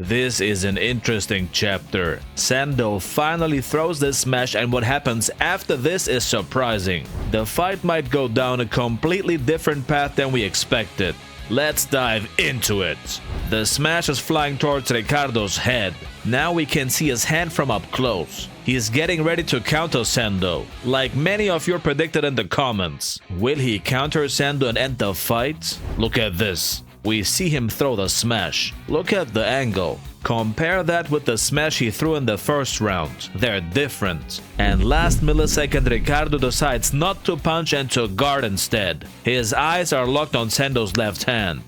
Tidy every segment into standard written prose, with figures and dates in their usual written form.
This is an interesting chapter. Sendo finally throws this smash, and what happens after this is surprising. The fight might go down a completely different path than we expected. Let's dive into it. The smash is flying towards Ricardo's head. Now we can see his hand from up close. He is getting ready to counter Sendo, like many of you predicted in the comments. Will he counter Sendo and end the fight? Look at this. We see him throw the smash. Look at the angle. Compare that with the smash he threw in the first round. They're different. And last millisecond, Ricardo decides not to punch and to guard instead. His eyes are locked on Sendo's left hand.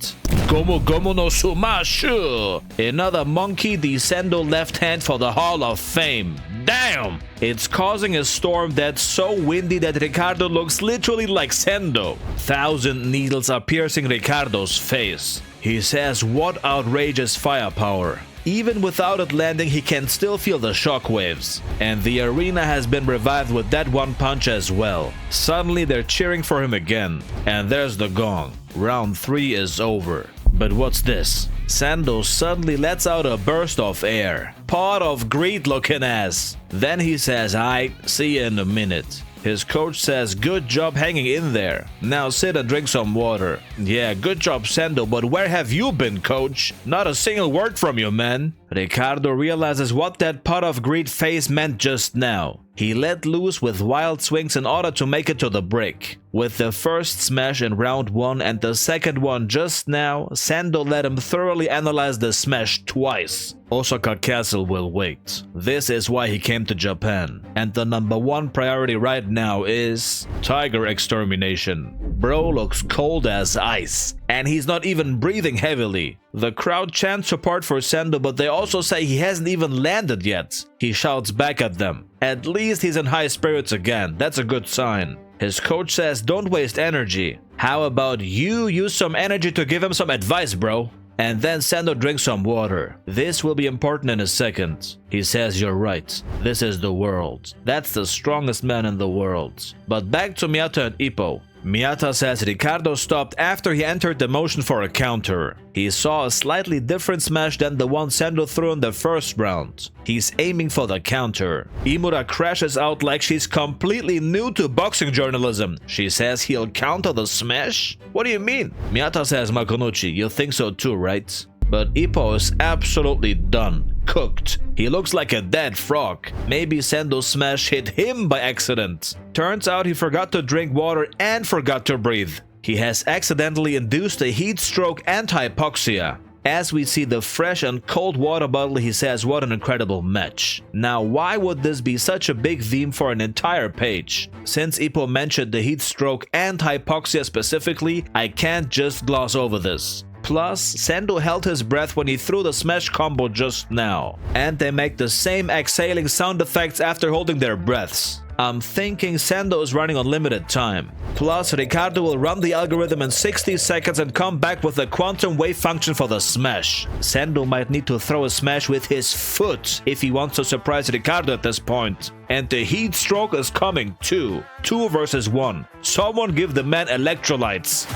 Gomu Gomu no Sumashu! Another monkey the Sendo left hand for the Hall of Fame. Damn! It's causing a storm that's so windy that Ricardo looks literally like Sendo. 1,000 needles are piercing Ricardo's face. He says, what outrageous firepower. Even without it landing, he can still feel the shockwaves. And the arena has been revived with that one punch as well. Suddenly they're cheering for him again. And there's the gong. Round 3 is over. But what's this? Sendo suddenly lets out a burst of air. Pot of greed looking ass. Then he says, "I see you in a minute." His coach says, "Good job hanging in there. Now sit and drink some water." Yeah, good job Sendo, but where have you been, coach? Not a single word from you, man. Ricardo realizes what that pot of greed face meant just now. He let loose with wild swings in order to make it to the brick. With the first smash in round 1 and the second one just now, Sendo let him thoroughly analyze the smash twice. Osaka Castle will wait. This is why he came to Japan. And the #1 priority right now is tiger extermination. Bro looks cold as ice. And he's not even breathing heavily. The crowd chants support for Sendo, but they also say he hasn't even landed yet. He shouts back at them. At least he's in high spirits again. That's a good sign. His coach says, "Don't waste energy. How about you use some energy to give him some advice, bro?" And then Sendo drinks some water. This will be important in a second. He says, "You're right. This is the world. That's the strongest man in the world." But back to Miyata and Ippo. Miyata says Ricardo stopped after he entered the motion for a counter. He saw a slightly different smash than the one Sendo threw in the first round. He's aiming for the counter. Imura crashes out like she's completely new to boxing journalism. She says he'll counter the smash? What do you mean? Miyata says, "Makonuchi, you think so too, right?" But Ippo is absolutely done. Cooked. He looks like a dead frog. Maybe Sendo's smash hit him by accident. Turns out he forgot to drink water and forgot to breathe. He has accidentally induced a heat stroke and hypoxia. As we see the fresh and cold water bottle, he says, "What an incredible match." Now, why would this be such a big theme for an entire page? Since Ippo mentioned the heat stroke and hypoxia specifically, I can't just gloss over this. Plus, Sendo held his breath when he threw the smash combo just now. And they make the same exhaling sound effects after holding their breaths. I'm thinking Sendo is running on limited time. Plus, Ricardo will run the algorithm in 60 seconds and come back with a quantum wave function for the smash. Sendo might need to throw a smash with his foot if he wants to surprise Ricardo at this point. And the heat stroke is coming too. 2 versus 1. Someone give the man electrolytes.